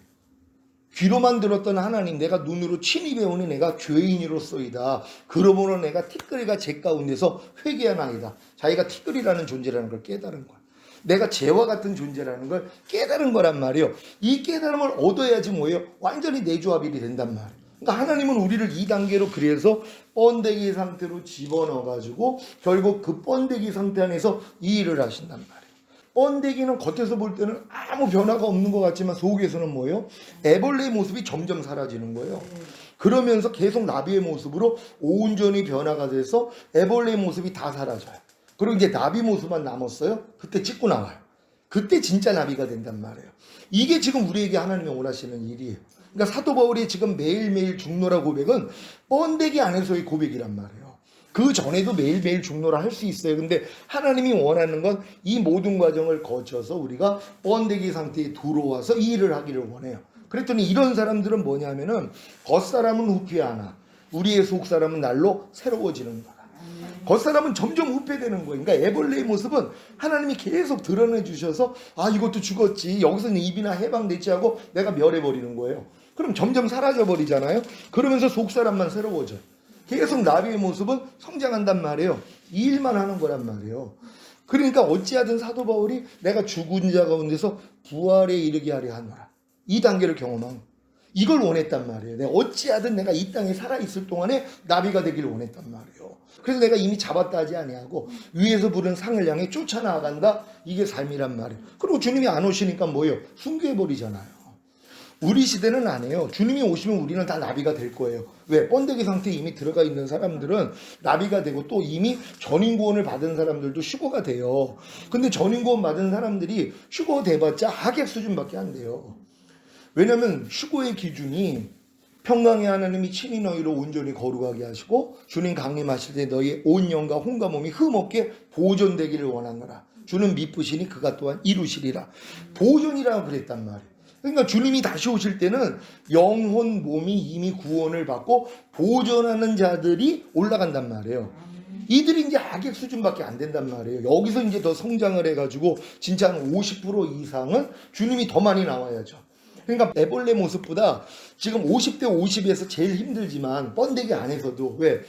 귀로만 들었던 하나님 내가 눈으로 친히 배우니 내가 죄인이로소이다. 그러므로 내가 티끌과 재 가운데서 회개하나이다. 자기가 티끌이라는 존재라는 걸 깨달은 거야. 내가 죄와 같은 존재라는 걸 깨달은 거란 말이에요. 이 깨달음을 얻어야지 뭐예요? 완전히 내조합일이 된단 말이에요. 그러니까 하나님은 우리를 2단계로 그래서 번데기 상태로 집어넣어가지고 결국 그 번데기 상태 안에서 이 일을 하신단 말이에요. 번데기는 겉에서 볼 때는 아무 변화가 없는 것 같지만 속에서는 뭐예요? 애벌레의 모습이 점점 사라지는 거예요. 그러면서 계속 나비의 모습으로 온전히 변화가 돼서 애벌레의 모습이 다 사라져요. 그리고 이제 나비 모습만 남았어요. 그때 찍고 나와요. 그때 진짜 나비가 된단 말이에요. 이게 지금 우리에게 하나님이 원하시는 일이에요. 그러니까 사도 바울이 지금 매일매일 죽노라 고백은 번데기 안에서의 고백이란 말이에요. 그 전에도 매일매일 죽노라 할 수 있어요. 근데 하나님이 원하는 건 이 모든 과정을 거쳐서 우리가 번데기 상태에 들어와서 이 일을 하기를 원해요. 그랬더니 이런 사람들은 뭐냐면은 겉사람은 후피하나 우리의 속사람은 날로 새로워지는 거다. 겉사람은 점점 후패되는 거예요. 그러니까 애벌레의 모습은 하나님이 계속 드러내 주셔서 아 이것도 죽었지 여기서는 입이나 해방됐지 하고 내가 멸해버리는 거예요. 그럼 점점 사라져 버리잖아요. 그러면서 속사람만 새로워져요. 계속 나비의 모습은 성장한단 말이에요. 이 일만 하는 거란 말이에요. 그러니까 어찌하든 사도 바울이 내가 죽은 자 가운데서 부활에 이르게 하려 하노라. 이 단계를 경험한 이걸 원했단 말이에요. 내가 어찌하든 내가 이 땅에 살아있을 동안에 나비가 되기를 원했단 말이에요. 그래서 내가 이미 잡았다 하지 아니하고 위에서 부른 상을 향해 쫓아나간다. 이게 삶이란 말이에요. 그리고 주님이 안 오시니까 뭐예요? 순교해버리잖아요. 우리 시대는 안 해요. 주님이 오시면 우리는 다 나비가 될 거예요. 왜? 번데기 상태에 이미 들어가 있는 사람들은 나비가 되고 또 이미 전인구원을 받은 사람들도 휴거가 돼요. 근데 전인구원 받은 사람들이 휴거 돼봤자 하객 수준밖에 안 돼요. 왜냐하면 휴거의 기준이 평강의 하나님이 친히 너희를 온전히 거룩하게 하시고 주님 강림하실 때 너희의 온 영과 혼과 몸이 흠없게 보존되기를 원하노라. 주는 미쁘시니 그가 또한 이루시리라. 보존이라고 그랬단 말이에요. 그러니까 주님이 다시 오실 때는 영혼 몸이 이미 구원을 받고 보존하는 자들이 올라간단 말이에요. 이들이 이제 악액 수준밖에 안 된단 말이에요. 여기서 이제 더 성장을 해가지고 진짜 한 50% 이상은 주님이 더 많이 나와야죠. 그러니까 애벌레 모습보다 지금 50대 50에서 제일 힘들지만 번데기 안에서도 왜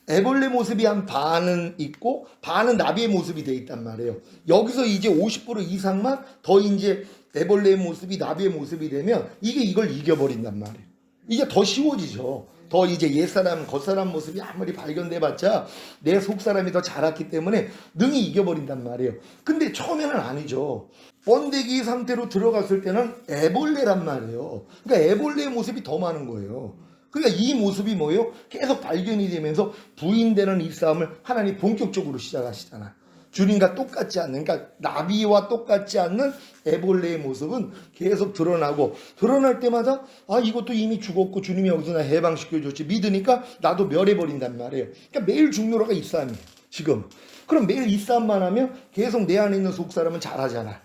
애벌레 모습이 한 반은 있고 반은 나비의 모습이 돼 있단 말이에요. 여기서 이제 50% 이상만 더 이제 애벌레의 모습이 나비의 모습이 되면 이게 이걸 이겨버린단 말이에요. 이게 더 쉬워지죠. 더 이제 옛사람 겉사람 모습이 아무리 발견돼봤자 내 속사람이 더 자랐기 때문에 능히 이겨버린단 말이에요. 근데 처음에는 아니죠. 번데기 상태로 들어갔을 때는 애벌레란 말이에요. 그러니까 애벌레의 모습이 더 많은 거예요. 그러니까 이 모습이 뭐예요? 계속 발견이 되면서 부인되는 이 싸움을 하나님 본격적으로 시작하시잖아요. 주님과 똑같지 않는, 그러니까 나비와 똑같지 않는 애벌레의 모습은 계속 드러나고, 드러날 때마다 아 이것도 이미 죽었고 주님이 여기서 나 해방시켜줬지 믿으니까 나도 멸해버린단 말이에요. 그러니까 매일 중노라가 이 싸움이에요 지금. 그럼 매일 이 싸움만 하면 계속 내 안에 있는 속사람은 잘하잖아.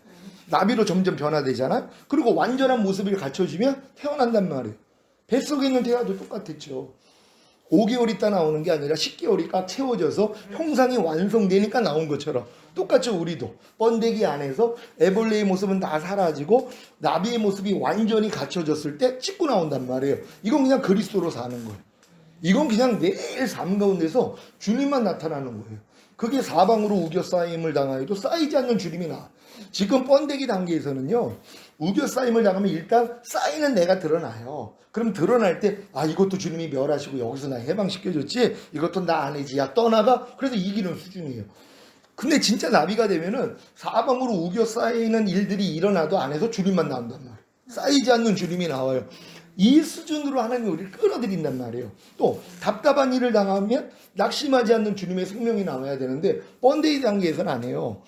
나비로 점점 변화되잖아. 그리고 완전한 모습을 갖춰지면 태어난단 말이에요. 뱃속에 있는 태아도 똑같았죠. 5개월 있다 나오는 게 아니라 10개월이 꽉 채워져서 형상이 완성되니까 나온 것처럼 똑같죠. 우리도 번데기 안에서 애벌레의 모습은 다 사라지고 나비의 모습이 완전히 갖춰졌을 때 찍고 나온단 말이에요. 이건 그냥 그리스도로 사는 거예요. 이건 그냥 매일 삶 가운데서 주님만 나타나는 거예요. 그게 사방으로 우겨 쌓임을 당하여도 쌓이지 않는 주님이 나와. 지금 번데기 단계에서는요, 우겨 쌓임을 당하면 일단 쌓이는 내가 드러나요. 그럼 드러날 때, 아, 이것도 주님이 멸하시고 여기서 나 해방시켜줬지? 이것도 나 아니지. 야, 떠나가? 그래서 이기는 수준이에요. 근데 진짜 나비가 되면은 사방으로 우겨 쌓이는 일들이 일어나도 안에서 주님만 나온단 말이에요. 쌓이지 않는 주님이 나와요. 이 수준으로 하나님이 우리를 끌어들인단 말이에요. 또 답답한 일을 당하면 낙심하지 않는 주님의 생명이 나와야 되는데 번데기 단계에서는 안 해요.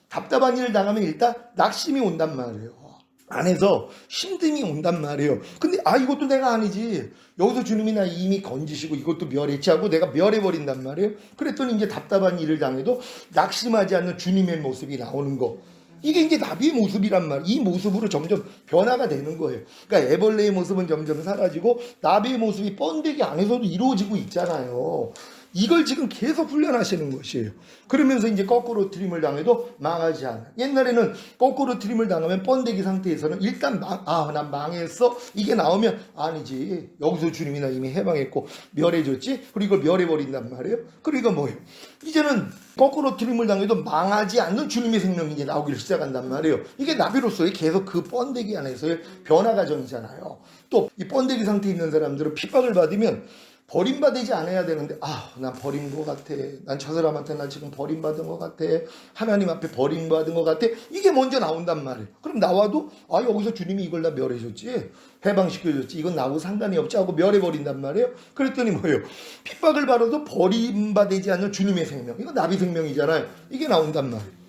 답답한 일을 당하면 일단 낙심이 온단 말이에요. 안에서 힘듦이 온단 말이에요. 근데 아 이것도 내가 아니지. 여기서 주님이 나 이미 건지시고 이것도 멸했지 하고 내가 멸해버린단 말이에요. 그랬더니 이제 답답한 일을 당해도 낙심하지 않는 주님의 모습이 나오는 거. 이게 이제 나비의 모습이란 말이에요. 이 모습으로 점점 변화가 되는 거예요. 그러니까 애벌레의 모습은 점점 사라지고 나비의 모습이 번데기 안에서도 이루어지고 있잖아요. 이걸 지금 계속 훈련하시는 것이에요. 그러면서 이제 거꾸로 트림을 당해도 망하지 않아. 옛날에는 거꾸로 트림을 당하면 번데기 상태에서는 일단 난 망했어. 이게 나오면 아니지. 여기서 주님이 나 이미 해방했고 멸해줬지. 그리고 이걸 멸해버린단 말이에요. 그러니까 뭐예요? 이제는 거꾸로 트림을 당해도 망하지 않는 주님의 생명이 이제 나오기를 시작한단 말이에요. 이게 나비로서의 계속 그 번데기 안에서의 변화 과정이잖아요. 또 이 번데기 상태에 있는 사람들은 핍박을 받으면 버림받지 않아야 되는데 난 버린 것 같아. 난 저 사람한테 나 지금 버림받은 것 같아. 하나님 앞에 버림받은 것 같아. 이게 먼저 나온단 말이에요. 그럼 나와도 여기서 주님이 이걸 다 멸해줬지. 해방시켜줬지. 이건 나하고 상관이 없지 하고 멸해버린단 말이에요. 그랬더니 뭐예요? 핍박을 받아도 버림받지 않는 주님의 생명. 이거 나비 생명이잖아요. 이게 나온단 말이에요.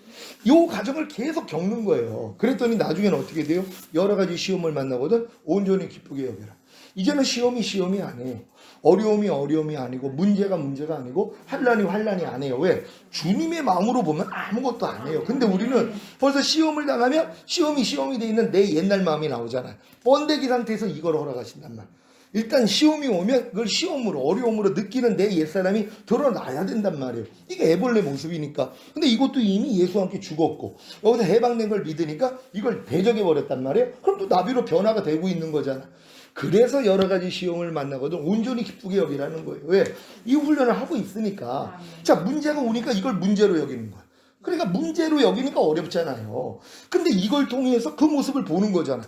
이 과정을 계속 겪는 거예요. 그랬더니 나중에는 어떻게 돼요? 여러 가지 시험을 만나거든 온전히 기쁘게 여겨라. 이제는 시험이 아니에요. 어려움이 아니고 문제가 아니고 환란이 아니에요. 왜? 주님의 마음으로 보면 아무것도 아니에요. 근데 우리는 벌써 시험을 당하면 시험이 돼 있는 내 옛날 마음이 나오잖아요. 번데기 상태에서 이걸 허락하신단 말이에요. 일단 시험이 오면 그걸 시험으로 어려움으로 느끼는 내 옛사람이 드러나야 된단 말이에요. 이게 애벌레 모습이니까. 근데 이것도 이미 예수와 함께 죽었고 여기서 해방된 걸 믿으니까 이걸 대적해 버렸단 말이에요. 그럼 또 나비로 변화가 되고 있는 거잖아. 그래서 여러 가지 시험을 만나거든 온전히 기쁘게 여기라는 거예요. 왜? 이 훈련을 하고 있으니까. 자, 문제가 오니까 이걸 문제로 여기는 거야. 그러니까 문제로 여기니까 어렵잖아요. 근데 이걸 통해서 그 모습을 보는 거잖아.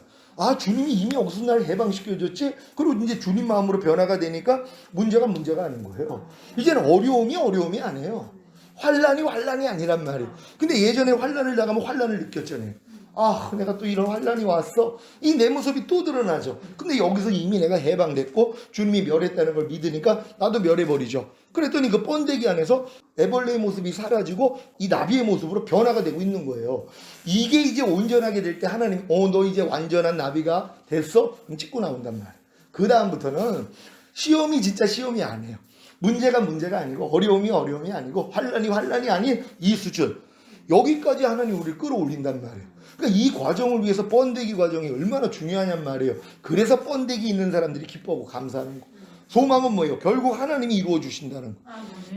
주님이 이미 여기서 날 해방시켜줬지? 그리고 이제 주님 마음으로 변화가 되니까 문제가 아닌 거예요. 이제는 어려움이 아니에요. 환란이 아니란 말이에요. 근데 예전에 환란을 당하면 환란을 느꼈잖아요. 내가 또 이런 환란이 왔어. 이 내 모습이 또 드러나죠. 근데 여기서 이미 내가 해방됐고 주님이 멸했다는 걸 믿으니까 나도 멸해버리죠. 그랬더니 그 번데기 안에서 애벌레의 모습이 사라지고 이 나비의 모습으로 변화가 되고 있는 거예요. 이게 이제 온전하게 될 때 하나님 너 이제 완전한 나비가 됐어? 그럼 찍고 나온단 말이에요. 그 다음부터는 시험이 진짜 시험이 아니에요. 문제가 아니고 어려움이 아니고 환란이 아닌 이 수준. 여기까지 하나님 우리를 끌어올린단 말이에요. 그러니까 이 과정을 위해서 번데기 과정이 얼마나 중요하냔 말이에요. 그래서 번데기 있는 사람들이 기뻐하고 감사하는 거. 소망은 뭐예요? 결국 하나님이 이루어 주신다는 거.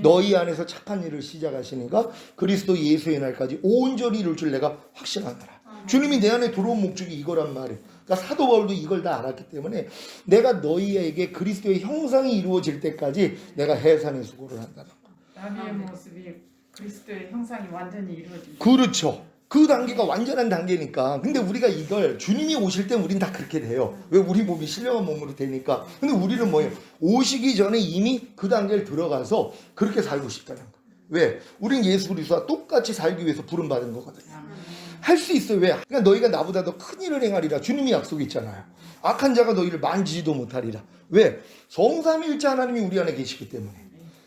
너희 안에서 착한 일을 시작하시니까 그리스도 예수의 날까지 온전히 이룰 줄 내가 확신하노라. 주님이 내 안에 들어온 목적이 이거란 말이에요. 그러니까 사도 바울도 이걸 다 알았기 때문에 내가 너희에게 그리스도의 형상이 이루어질 때까지 내가 해산의 수고를 한다는 거예요. 나비의 모습이 그리스도의 형상이 완전히 이루어진다. 그렇죠. 그 단계가 완전한 단계니까. 근데 우리가 이걸 주님이 오실 때 우린 다 그렇게 돼요. 왜? 우리 몸이 신령한 몸으로 되니까. 근데 우리는 뭐예요? 오시기 전에 이미 그 단계를 들어가서 그렇게 살고 싶다는 거예요. 왜? 우린 예수 그리스도와 똑같이 살기 위해서 부름받은 거거든요. 할 수 있어요. 왜? 그러니까 너희가 나보다 더 큰 일을 행하리라. 주님이 약속이 있잖아요. 악한 자가 너희를 만지지도 못하리라. 왜? 성삼위일체 하나님이 우리 안에 계시기 때문에.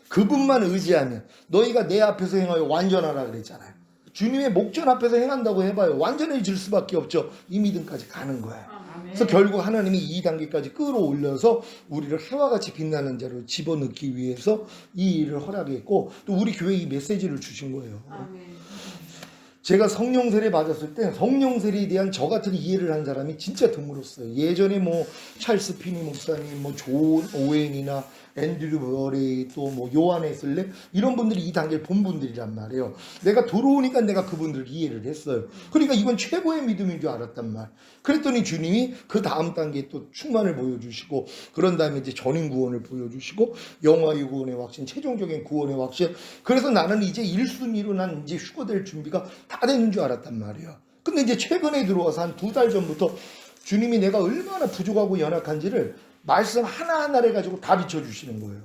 그분만 의지하면 너희가 내 앞에서 행하여 완전하라 그랬잖아요. 주님의 목전 앞에서 행한다고 해봐요. 완전해질 수밖에 없죠. 이 믿음까지 가는 거예요. 그래서 결국 하나님이 이 단계까지 끌어올려서 우리를 해와 같이 빛나는 자로 집어넣기 위해서 이 일을 허락했고 또 우리 교회에 이 메시지를 주신 거예요. 제가 성령 세례 받았을 때 성령 세례에 대한 저 같은 이해를 한 사람이 진짜 드물었어요. 예전에 뭐 찰스 피니 목사님, 뭐 존 오웬이나 앤드류 버레이 또 뭐 요한 웨슬레 이런 분들이 이 단계를 본 분들이란 말이에요. 내가 들어오니까 내가 그분들을 이해를 했어요. 그러니까 이건 최고의 믿음인 줄 알았단 말. 그랬더니 주님이 그 다음 단계에 또 충만을 보여주시고 그런 다음에 이제 전인 구원을 보여주시고 영화의 구원의 확신, 최종적인 구원의 확신. 그래서 나는 이제 1순위로 난 이제 휴거될 준비가 다 되는 줄 알았단 말이에요. 근데 이제 최근에 들어와서 한 2달 전부터 주님이 내가 얼마나 부족하고 연약한지를 말씀 하나하나를 가지고 다 비춰주시는 거예요.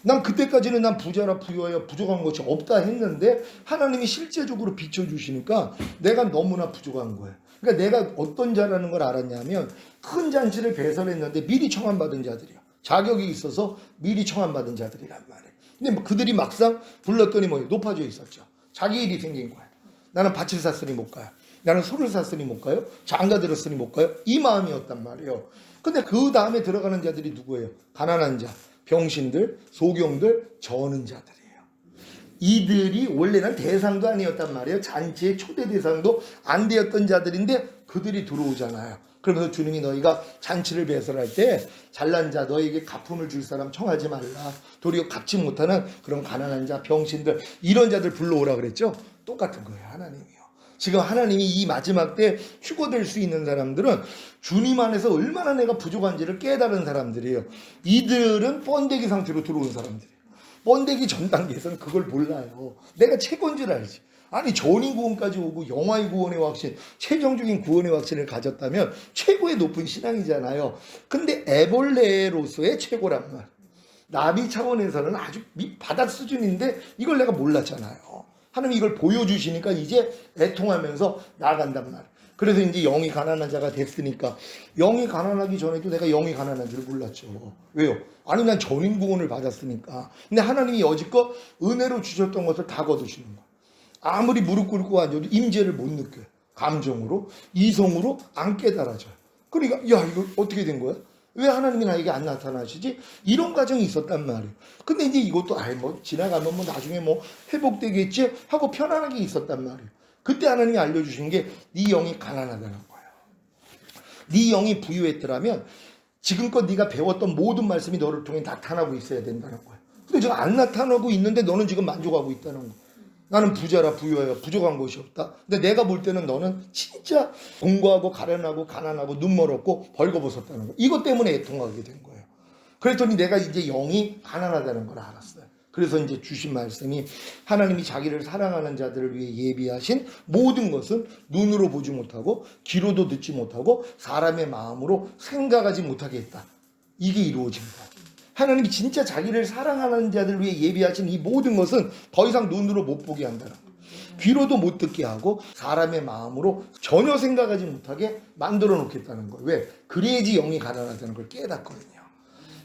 난 그때까지는 난 부자라 부여야 부족한 것이 없다 했는데 하나님이 실제적으로 비춰주시니까 내가 너무나 부족한 거예요. 그러니까 내가 어떤 자라는 걸 알았냐면 큰 잔치를 배설했는데 미리 청함받은 자들이야. 자격이 있어서 미리 청함받은 자들이란 말이에요. 근데 그들이 막상 불렀더니 뭐예요? 높아져 있었죠. 자기 일이 생긴 거야. 나는 밭을 샀으니 못 가요. 나는 소를 샀으니 못 가요. 장가 들었으니 못 가요. 이 마음이었단 말이에요. 근데 그 다음에 들어가는 자들이 누구예요? 가난한 자, 병신들, 소경들, 저는 자들이에요. 이들이 원래는 대상도 아니었단 말이에요. 잔치의 초대 대상도 안 되었던 자들인데 그들이 들어오잖아요. 그러면서 주님이 너희가 잔치를 배설할 때 잘난 자 너에게 가품을 줄 사람 청하지 말라. 도리어 갚지 못하는 그런 가난한 자, 병신들 이런 자들 불러오라 그랬죠. 똑같은 거예요. 하나님이요. 지금 하나님이 이 마지막 때 휴거될 수 있는 사람들은 주님 안에서 얼마나 내가 부족한지를 깨달은 사람들이에요. 이들은 번데기 상태로 들어온 사람들이에요. 번데기 전 단계에서는 그걸 몰라요. 내가 최고인 줄 알지. 아니 전인 구원까지 오고 영화의 구원의 확신, 최종적인 구원의 확신을 가졌다면 최고의 높은 신앙이잖아요. 근데 애벌레로서의 최고란 말. 나비 차원에서는 아주 밑바닥 수준인데 이걸 내가 몰랐잖아요. 하나님이 이걸 보여주시니까 이제 애통하면서 나아간단 말이에요. 그래서 이제 영이 가난한 자가 됐으니까 영이 가난하기 전에도 내가 영이 가난한 줄 몰랐죠. 왜요? 아니 난 전인 구원을 받았으니까. 근데 하나님이 여지껏 은혜로 주셨던 것을 다 거두시는 거예요. 아무리 무릎 꿇고 앉아도 임재를 못 느껴요. 감정으로, 이성으로 안 깨달아져요. 그러니까 야 이거 어떻게 된 거야? 왜 하나님이 나에게 안 나타나시지? 이런 과정이 있었단 말이에요. 근데 이제 이것도 뭐 지나가면 뭐 나중에 뭐 회복되겠지 하고 편안하게 있었단 말이에요. 그때 하나님이 알려주신 게 네 영이 가난하다는 거예요. 네 영이 부유했더라면 지금껏 네가 배웠던 모든 말씀이 너를 통해 나타나고 있어야 된다는 거예요. 근데 지금 안 나타나고 있는데 너는 지금 만족하고 있다는 거예요. 나는 부자라 부유해요. 부족한 것이 없다. 근데 내가 볼 때는 너는 진짜 공고하고 가련하고 가난하고 눈 멀었고 벌거벗었다는 거예요. 이것 때문에 애통하게 된 거예요. 그랬더니 내가 이제 영이 가난하다는 걸 알았어요. 그래서 이제 주신 말씀이 하나님이 자기를 사랑하는 자들을 위해 예비하신 모든 것은 눈으로 보지 못하고 귀로도 듣지 못하고 사람의 마음으로 생각하지 못하게 했다. 이게 이루어진 거예요. 하나님이 진짜 자기를 사랑하는 자들 위해 예비하신 이 모든 것은 더 이상 눈으로 못 보게 한다는 거예요. 귀로도 못 듣게 하고 사람의 마음으로 전혀 생각하지 못하게 만들어 놓겠다는 거예요. 왜? 그래야지 영이 가난하다는 걸 깨닫거든요.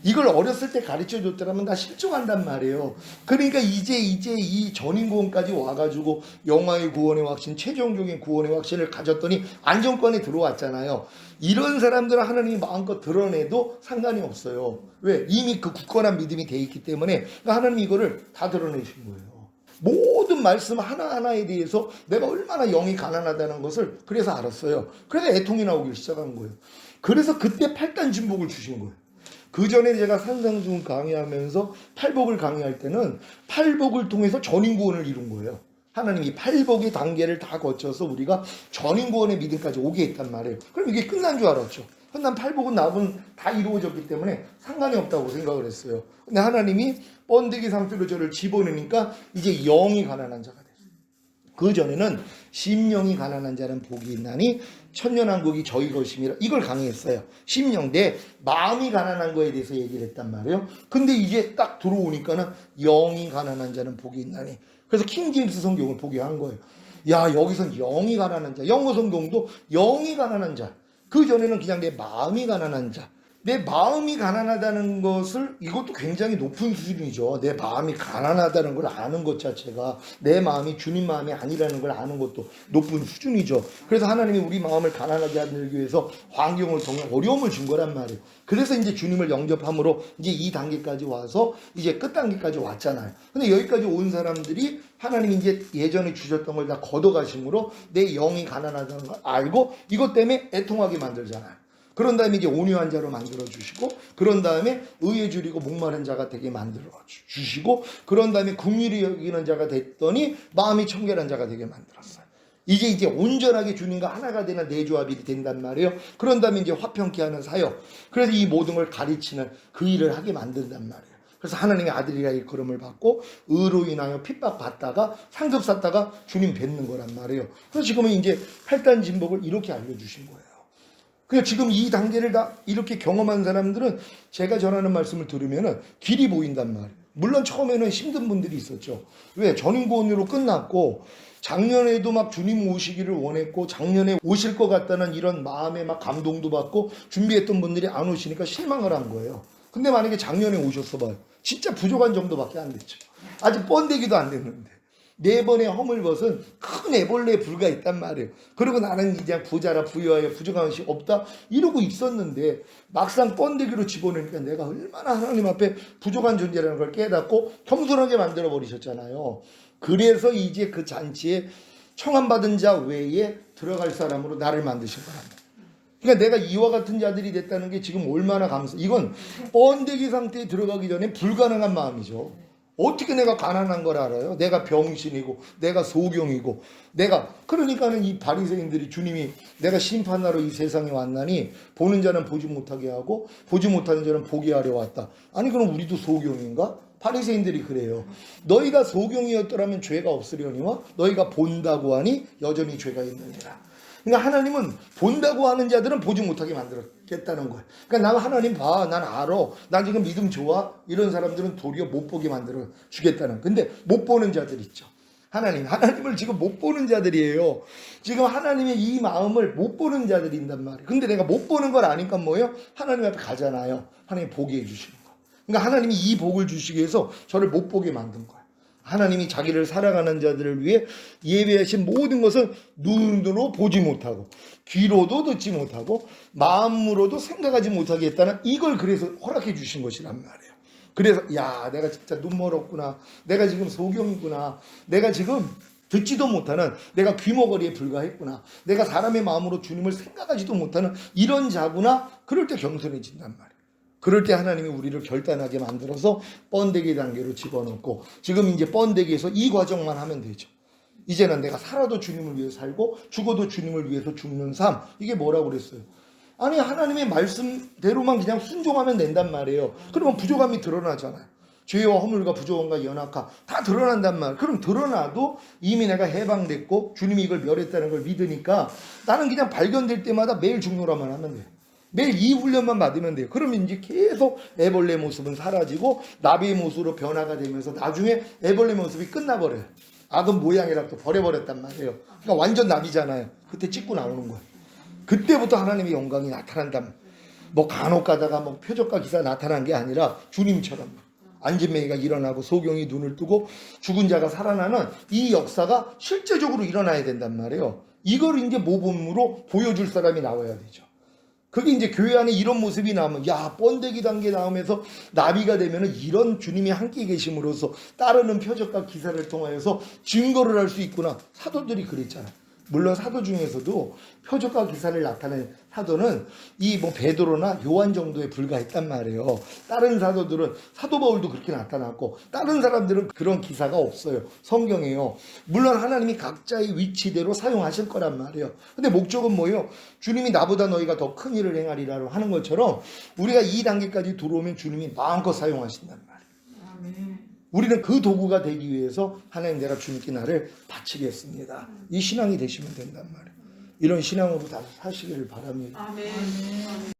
이걸 어렸을 때 가르쳐 줬더라면 나 실종한단 말이에요. 그러니까 이제 이 전인구원까지 와가지고 영화의 구원의 확신, 최종적인 구원의 확신을 가졌더니 안정권에 들어왔잖아요. 이런 사람들은 하나님이 마음껏 드러내도 상관이 없어요. 왜? 이미 그 굳건한 믿음이 돼 있기 때문에 하나님이 이거를 다 드러내신 거예요. 모든 말씀 하나하나에 대해서 내가 얼마나 영이 가난하다는 것을 그래서 알았어요. 그래서 애통이 나오기 시작한 거예요. 그래서 그때 8단 진복을 주신 거예요. 그 전에 제가 산상수훈 강의하면서 팔복을 강의할 때는 팔복을 통해서 전인구원을 이룬 거예요. 하나님이 팔복의 단계를 다 거쳐서 우리가 전인구원의 믿음까지 오게 했단 말이에요. 그럼 이게 끝난 줄 알았죠. 난 팔복은 나분 다 이루어졌기 때문에 상관이 없다고 생각을 했어요. 근데 하나님이 번데기 상태로 저를 집어넣으니까 이제 영이 가난한 자가 됐어요. 그 전에는 심령이 가난한 자는 복이 있나니 천년왕국이 저희 것임이라 이걸 강의했어요. 심령 내 마음이 가난한 거에 대해서 얘기를 했단 말이에요. 근데 이제 딱 들어오니까는 영이 가난한 자는 복이 있나니, 그래서 킹제임스 성경을 보게 한 거예요. 야, 여기선 영이 가난한 자, 영어 성경도 영이 가난한 자, 그 전에는 그냥 내 마음이 가난한 자. 내 마음이 가난하다는 것을, 이것도 굉장히 높은 수준이죠. 내 마음이 가난하다는 걸 아는 것 자체가, 내 마음이 주님 마음이 아니라는 걸 아는 것도 높은 수준이죠. 그래서 하나님이 우리 마음을 가난하게 만들기 위해서 환경을 통해 어려움을 준 거란 말이에요. 그래서 이제 주님을 영접함으로 이제 이 단계까지 와서 이제 끝 단계까지 왔잖아요. 근데 여기까지 온 사람들이 하나님이 이제 예전에 주셨던 걸 다 걷어가심으로 내 영이 가난하다는 걸 알고 이것 때문에 애통하게 만들잖아요. 그런 다음에 이제 온유한 자로 만들어 주시고, 그런 다음에 의에 줄이고 목마른 자가 되게 만들어 주시고, 그런 다음에 긍휼히 여기는 자가 됐더니 마음이 청결한 자가 되게 만들었어요. 이제 온전하게 주님과 하나가 되는 내조합이 된단 말이에요. 그런 다음에 이제 화평케 하는 사역, 그래서 이 모든 걸 가르치는 그 일을 하게 만든단 말이에요. 그래서 하나님의 아들이라 일컬음을 받고 의로 인하여 핍박받다가 상급 샀다가 주님 뵙는 거란 말이에요. 그래서 지금은 이제 팔단 진복을 이렇게 알려주신 거예요. 그냥 지금 이 단계를 다 이렇게 경험한 사람들은 제가 전하는 말씀을 들으면은 길이 보인단 말이에요. 물론 처음에는 힘든 분들이 있었죠. 왜? 전인구원으로 끝났고 작년에도 막 주님 오시기를 원했고 작년에 오실 것 같다는 이런 마음에 막 감동도 받고 준비했던 분들이 안 오시니까 실망을 한 거예요. 근데 만약에 작년에 오셨어 봐요. 진짜 부족한 정도밖에 안 됐죠. 아직 번데기도 안 됐는데. 4번의 허물벗은 큰 애벌레에 불과했단 말이에요. 그리고 나는 이제 부자라 부유하여 부족한 것이 없다 이러고 있었는데 막상 번데기로 집어넣으니까 내가 얼마나 하나님 앞에 부족한 존재라는 걸 깨닫고 겸손하게 만들어 버리셨잖아요. 그래서 이제 그 잔치에 청함받은 자 외에 들어갈 사람으로 나를 만드신 거랍니다. 그러니까 내가 이와 같은 자들이 됐다는 게 지금 얼마나 이건 번데기 상태에 들어가기 전에 불가능한 마음이죠. 어떻게 내가 가난한 걸 알아요? 내가 병신이고 내가 소경이고 그러니까는 이 바리새인들이 주님이 내가 심판하러 이 세상에 왔나니 보는 자는 보지 못하게 하고 보지 못하는 자는 보게 하려 왔다. 아니 그럼 우리도 소경인가? 바리새인들이 그래요. 너희가 소경이었더라면 죄가 없으려니와 너희가 본다고 하니 여전히 죄가 있느니라. 그러니까 하나님은 본다고 하는 자들은 보지 못하게 만들었겠다는 거예요. 그러니까 나 하나님 봐, 난 알아, 난 지금 믿음 좋아, 이런 사람들은 도리어 못 보게 만들어 주겠다는. 근데 못 보는 자들 있죠. 하나님을 지금 못 보는 자들이에요. 지금 하나님의 이 마음을 못 보는 자들인단 말이에요. 근데 내가 못 보는 걸 아니까 뭐예요? 하나님 앞에 가잖아요. 하나님 보게 해주시는 거예요. 그러니까 하나님이 이 복을 주시기 위해서 저를 못 보게 만든 거예요. 하나님이 자기를 사랑하는 자들을 위해 예배하신 모든 것은 눈으로 보지 못하고 귀로도 듣지 못하고 마음으로도 생각하지 못하게 했다는, 이걸 그래서 허락해 주신 것이란 말이에요. 그래서 야, 내가 진짜 눈 멀었구나, 내가 지금 소경이구나, 내가 지금 듣지도 못하는, 내가 귀머거리에 불과했구나, 내가 사람의 마음으로 주님을 생각하지도 못하는 이런 자구나. 그럴 때 겸손해진단 말이에요. 그럴 때 하나님이 우리를 결단하게 만들어서 번데기 단계로 집어넣고, 지금 이제 번데기에서 이 과정만 하면 되죠. 이제는 내가 살아도 주님을 위해 살고 죽어도 주님을 위해서 죽는 삶. 이게 뭐라고 그랬어요? 아니 하나님의 말씀대로만 그냥 순종하면 된단 말이에요. 그러면 부족함이 드러나잖아요. 죄와 허물과 부족함과 연약함 다 드러난단 말이에요. 그럼 드러나도 이미 내가 해방됐고 주님이 이걸 멸했다는 걸 믿으니까 나는 그냥 발견될 때마다 매일 중노라만 하면 돼요. 매일 이 훈련만 받으면 돼요. 그러면 이제 계속 애벌레 모습은 사라지고 나비의 모습으로 변화가 되면서 나중에 애벌레 모습이 끝나버려요. 악은 모양이라 또 버려버렸단 말이에요. 그러니까 완전 나비잖아요. 그때 찍고 나오는 거예요. 그때부터 하나님의 영광이 나타난다. 뭐 간혹 가다가 뭐 표적과 기사 나타난 게 아니라 주님처럼 안진뱅이가 일어나고 소경이 눈을 뜨고 죽은 자가 살아나는 이 역사가 실제적으로 일어나야 된단 말이에요. 이걸 이제 모범으로 보여줄 사람이 나와야 되죠. 그게 이제 교회 안에 이런 모습이 나오면, 야, 번데기 단계 나오면서 나비가 되면은 이런 주님이 함께 계심으로써 따르는 표적과 기사를 통하여서 증거를 할 수 있구나. 사도들이 그랬잖아요. 물론 사도 중에서도 표적과 기사를 나타낸 사도는 이 뭐 베드로나 요한 정도에 불과했단 말이에요. 다른 사도들은 사도 바울도 그렇게 나타났고 다른 사람들은 그런 기사가 없어요. 성경에요. 물론 하나님이 각자의 위치대로 사용하실 거란 말이에요. 근데 목적은 뭐예요? 주님이 나보다 너희가 더 큰 일을 행하리라 하는 것처럼 우리가 이 단계까지 들어오면 주님이 마음껏 사용하신단 말이에요. 아멘. 우리는 그 도구가 되기 위해서 하나님 내가 주님께 나를 바치겠습니다. 이 신앙이 되시면 된단 말이에요. 이런 신앙으로 다 사시기를 바랍니다. 아멘.